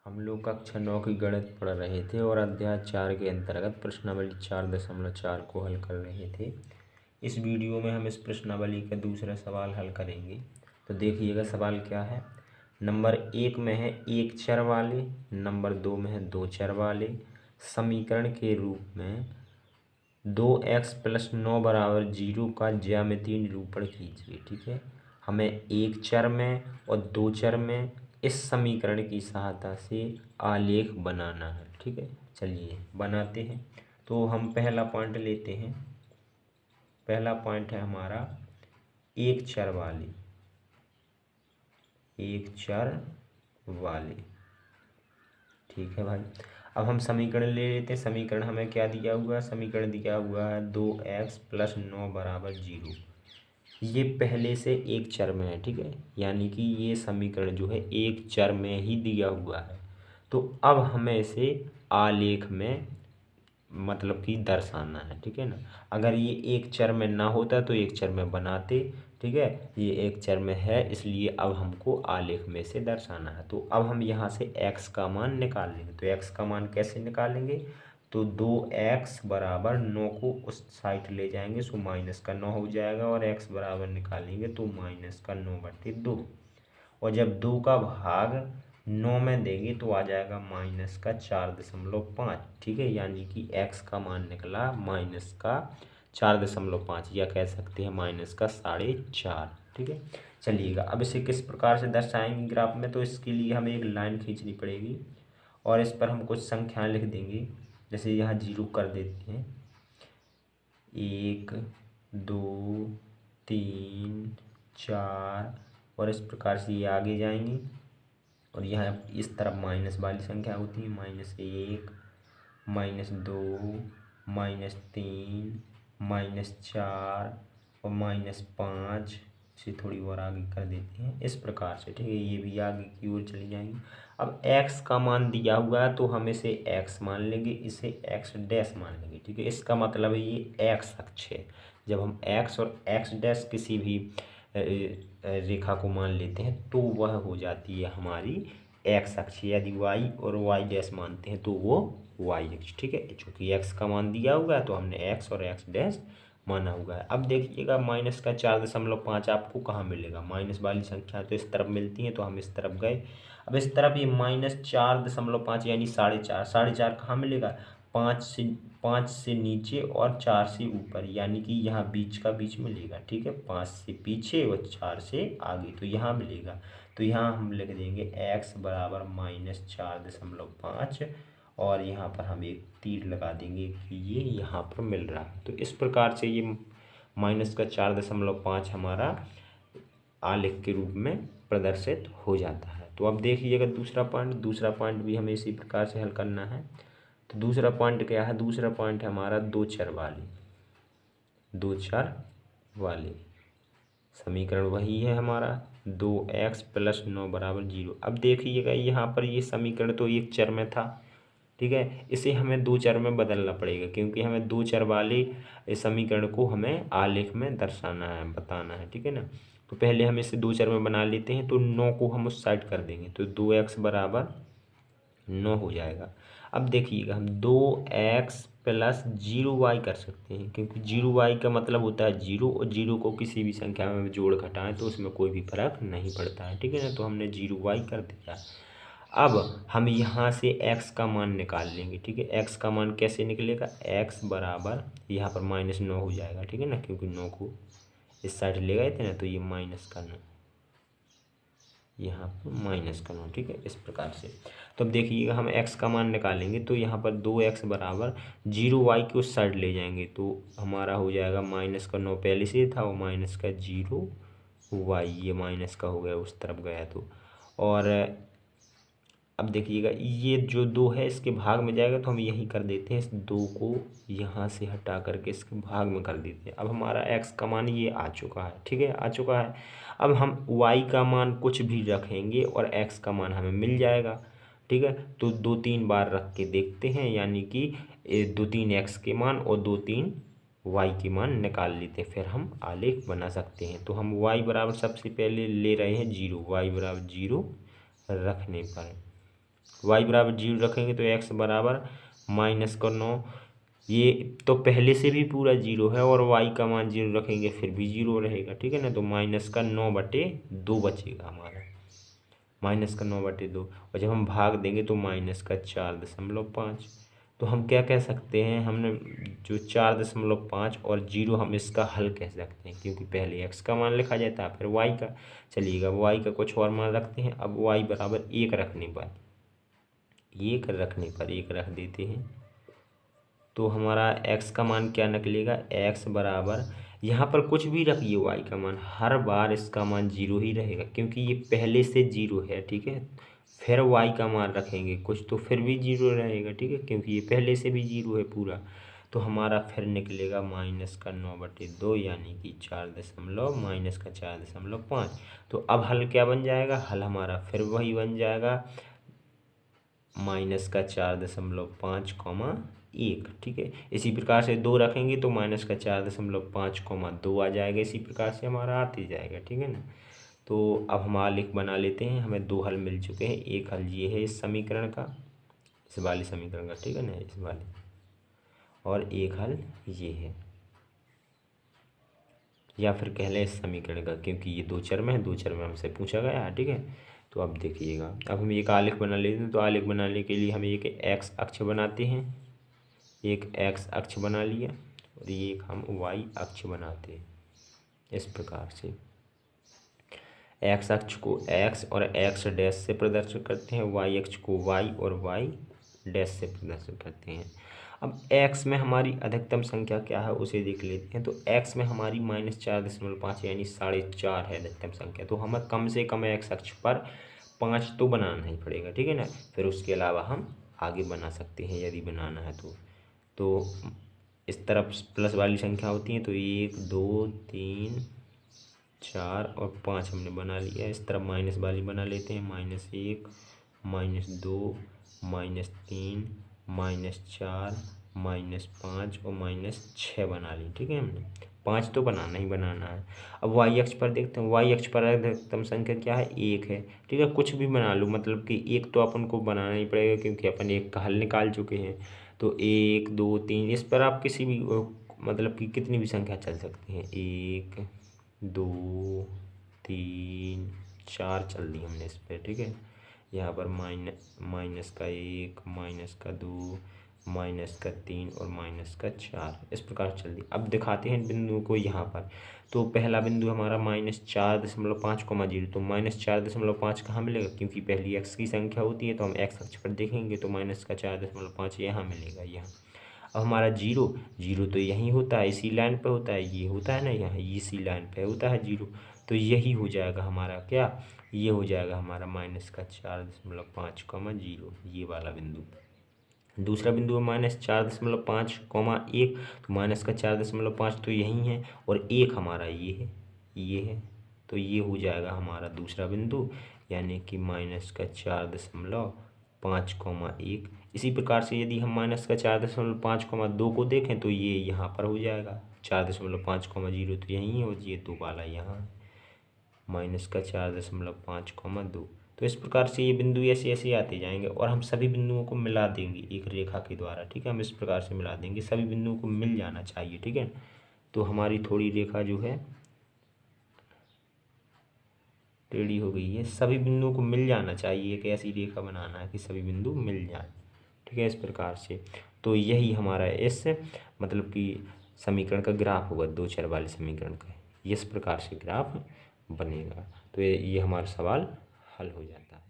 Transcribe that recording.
हम लोग कक्षा 9 की गणित पढ़ रहे थे और अध्याय 4 के अंतर्गत प्रश्नावली 4.4 को हल कर रहे थे। इस वीडियो में हम इस प्रश्नावली का दूसरा सवाल हल करेंगे। तो देखिएगा सवाल क्या है। नंबर 1 में है एक चर वाले, नंबर 2 में है दो चर वाले समीकरण के रूप में 2x + 9 = 0 का ज्यामितीय निरूपण कीजिए। ठीक है, हमें एक चर में और दो चर में इस समीकरण की सहायता से आलेख बनाना है। ठीक है, चलिए बनाते हैं। तो हम पहला पॉइंट लेते हैं। पहला पॉइंट है हमारा एक चर वाले, एक चर वाले। ठीक है भाई, अब हम समीकरण ले लेते हैं। समीकरण हमें क्या दिया हुआ है? समीकरण दिया हुआ है 2x + 9 = 0। ये पहले से एक चर में है। ठीक है, यानी कि ये समीकरण जो है एक चर में ही दिया हुआ है। तो अब हमें इसे आलेख में मतलब कि दर्शाना है। ठीक है ना, अगर ये एक चर में ना होता तो एक चर में बनाते। ठीक है, ये एक चर में है इसलिए अब हमको आलेख में से दर्शाना है। तो अब हम यहाँ से x का मान निकाल लेंगे। तो x का मान कैसे निकालेंगे? तो 2x = 9 को उस साइड ले जाएंगे, सो -9 हो जाएगा और x बराबर निकालेंगे तो -9/2। और जब 2 का भाग 9 में देंगे तो आ जाएगा -4.5। ठीक है, यानी कि x का मान निकला -4.5 या कह सकते हैं -4.5। ठीक है, चलिएगा अब इसे किस प्रकार से दर्शाएंगे ग्राफ में? तो इसके लिए हमें एक लाइन खींचनी पड़ेगी और इस पर हम कुछ संख्याएं लिख देंगे। जैसे यहाँ 0 कर देते हैं, 1 2 3 4 और इस प्रकार से ये आगे जाएंगी। और यहाँ इस तरफ माइनस वाली संख्या होती है, -1 -2 -3 -4 और -5। इसे थोड़ी और आगे कर देते हैं इस प्रकार से। ठीक है, ये भी आगे की ओर चली जाएंगी। अब x का मान दिया हुआ है तो हम इसे x मान लेंगे, इसे x' मान लेंगे। ठीक है, इसका मतलब है ये x अक्ष है। जब हम x और x' किसी भी रेखा को मान लेते हैं तो वह हो जाती है हमारी x अक्ष। यदि y और y' मानते हैं तो वो y अक्ष। ठीक है, चूँकि x का मान दिया हुआ है तो हमने x और x' माना हुआ है। अब देखिएगा -4.5 आपको कहाँ मिलेगा? माइनस वाली संख्या तो इस तरफ मिलती है तो हम इस तरफ गए। अब इस तरफ ये -4.5 यानी 4.5। 4.5 कहाँ मिलेगा? 5 से नीचे और 4 से ऊपर, यानी कि यहाँ बीच का बीच मिलेगा। ठीक है, 5 से पीछे और 4 से आगे, तो यहाँ मिलेगा। तो यहाँ हम लिख देंगे x = -4.5 और यहाँ पर हम एक तीर लगा देंगे कि ये यहाँ पर मिल रहा है। तो इस प्रकार से ये -4.5 हमारा आलेख के रूप में प्रदर्शित हो जाता है। तो अब देखिएगा दूसरा पॉइंट भी हमें इसी प्रकार से हल करना है। तो दूसरा पॉइंट क्या है? दूसरा पॉइंट है हमारा दो चर वाले समीकरण वही है हमारा 2x + 9 = 0। अब देखिएगा यहाँ पर ये समीकरण तो एक चर में था। ठीक है, इसे हमें दो चर में बदलना पड़ेगा क्योंकि हमें दो चर वाले इस समीकरण को हमें आलेख में दर्शाना है, बताना है। ठीक है ना, तो पहले हम इसे दो चर में बना लेते हैं। तो 9 को हम उस साइड कर देंगे तो 2x = 9 हो जाएगा। अब देखिएगा हम 2x + 0y कर सकते हैं क्योंकि 0y का मतलब होता है 0 और 0 को किसी भी संख्या में जोड़ घटाएं तो उसमें कोई भी फर्क नहीं पड़ता है। ठीक है ना, तो हमने 0y कर दिया। अब हम यहाँ से x का मान निकाल लेंगे। ठीक है, x का मान कैसे निकलेगा? x बराबर यहाँ पर -9 हो जाएगा। ठीक है ना, क्योंकि 9 को इस साइड ले गए थे ना तो ये -9 यहाँ पर -9। ठीक है, इस प्रकार से। तो अब देखिएगा हम x का मान निकालेंगे तो यहाँ पर 2x = 0y के उस साइड ले जाएंगे तो हमारा हो जाएगा -9 पहले से था और -0y, ये माइनस का हो गया उस तरफ गया तो। और अब देखिएगा ये जो 2 है इसके भाग में जाएगा तो हम यही कर देते हैं, इस 2 को यहाँ से हटा करके इसके भाग में कर देते हैं। अब हमारा x का मान ये आ चुका है। ठीक है, आ चुका है। अब हम y का मान कुछ भी रखेंगे और x का मान हमें मिल जाएगा। ठीक है, तो 2-3 बार रख के देखते हैं, यानी कि 2-3 x के मान और 2-3 y के मान निकाल लेते हैं, फिर हम आलेख बना सकते हैं। तो हम y बराबर सबसे पहले ले रहे हैं 0, y = 0 रखने पर y बराबर 0 रखेंगे तो x बराबर -9। ये तो पहले से भी पूरा 0 है और y का मान 0 रखेंगे फिर भी 0 रहेगा, ठीक है ना। तो -9/2 बचेगा हमारा, -9/2। और जब हम भाग देंगे तो -4.5। तो हम क्या कह सकते हैं, हमने जो 4.5 और 0 हम इसका हल कह सकते हैं, क्योंकि पहले x का मान लिखा जाता है फिर y का। चलिएगा y का कुछ और मान रखते हैं। अब y बराबर 1 रखने पर 1 रख देते हैं तो हमारा x का मान क्या निकलेगा, x बराबर, यहाँ पर कुछ भी रखिए y का मान, हर बार इसका मान 0 ही रहेगा क्योंकि ये पहले से 0 है, ठीक है। फिर y का मान रखेंगे कुछ तो फिर भी 0 रहेगा, ठीक है, क्योंकि ये पहले से भी 0 है पूरा। तो हमारा फिर निकलेगा -9/2 यानी कि 4.5। तो अब हल क्या बन जाएगा, हल हमारा फिर वही बन जाएगा -4.5, ठीक है। इसी प्रकार से 2 रखेंगे तो -4.5, आ जाएगा। इसी प्रकार से हमारा आते जाएगा, ठीक है ना। तो अब हम आलेख बना लेते हैं। हमें 2 हल मिल चुके हैं। एक हल ये है इस समीकरण का, इस वाले समीकरण का, ठीक है ना, इस वाले, और एक हल ये है, या फिर कह लें इस समीकरण का, क्योंकि ये 2 चर में है, 2 चर में हमसे पूछा गया है, ठीक है। तो अब देखिएगा, अब हम एक आलेख बना लेते हैं। तो आलेख बनाने के लिए हम एक x अक्ष बनाते हैं, एक x अक्ष बना लिया, और ये एक हम y अक्ष बनाते हैं इस प्रकार से। x अक्ष को x और x डैश से प्रदर्शित करते हैं, y अक्ष को y और y डैश से प्रदर्शित करते हैं। अब x में हमारी अधिकतम संख्या क्या है उसे देख लेते हैं। तो x में हमारी -4.5 यानी 4.5 है अधिकतम संख्या। तो हमें कम से कम x अक्ष पर 5 तो बनाना ही पड़ेगा, ठीक है ना। फिर उसके अलावा हम आगे बना सकते हैं यदि बनाना है तो इस तरफ प्लस वाली संख्या होती है तो 1 2 3 4 और 5 हमने बना लिया। इस तरफ माइनस वाली बना लेते हैं, -1 -2 -3 -4 -5 और -6 बना ली, ठीक है। हमने 5 तो बनाना ही बनाना है। अब y अक्ष पर देखते हैं, y अक्ष पर अधिकतम संख्या क्या है, 1 है, ठीक है। कुछ भी बना लो, मतलब कि 1 तो अपन को बनाना ही पड़ेगा क्योंकि अपन 1 का हल निकाल चुके हैं। तो 1 2 3 इस पर आप किसी भी मतलब कि कितनी भी संख्या चल सकती हैं, 1 2 3 4 चल दी हमने इस पर, ठीक है। यहाँ पर -1 -2 -3 और -4 इस प्रकार चल दी। अब दिखाते हैं बिंदुओं को यहाँ पर। तो पहला बिंदु हमारा -4.5, तो -4.5 कहाँ मिलेगा, क्योंकि पहली x की संख्या होती है तो हम x अक्ष पर देखेंगे तो -4.5 यहाँ मिलेगा, यहाँ। अब हमारा 0 तो यहीं होता है, इसी लाइन पे होता है, ये होता है ना यहाँ, इसी लाइन पे होता है 0। तो यही हो जाएगा हमारा क्या, ये हो जाएगा हमारा -4.5, ये वाला बिंदु। दूसरा बिंदु है -4.5, 1, तो -4.5 तो यही है, और 1 हमारा ये है। तो ये हो जाएगा हमारा दूसरा बिंदु, यानी कि -4.5, 1। इसी प्रकार से यदि हम -4.5, 2 को देखें तो ये यहाँ पर हो जाएगा 4.5, 0 तो यहीं है, और ये 2 वाला यहाँ है, -4.5, 2। तो इस प्रकार से ये बिंदु ऐसे ऐसे आते जाएंगे और हम सभी बिंदुओं को मिला देंगे एक रेखा के द्वारा, ठीक है। हम इस प्रकार से मिला देंगे, सभी बिंदुओं को मिल जाना चाहिए, ठीक है। तो हमारी थोड़ी रेखा जो है टेढ़ी हो गई है, सभी बिंदुओं को मिल जाना चाहिए, एक ऐसी रेखा बनाना है कि सभी बिंदु मिल जाए, ठीक है, इस प्रकार से। तो यही हमारा इस मतलब कि समीकरण का ग्राफ होगा, 2 चर वाले समीकरण का इस प्रकार से ग्राफ बनेगा। तो ये हमारा सवाल हल हो जाता है।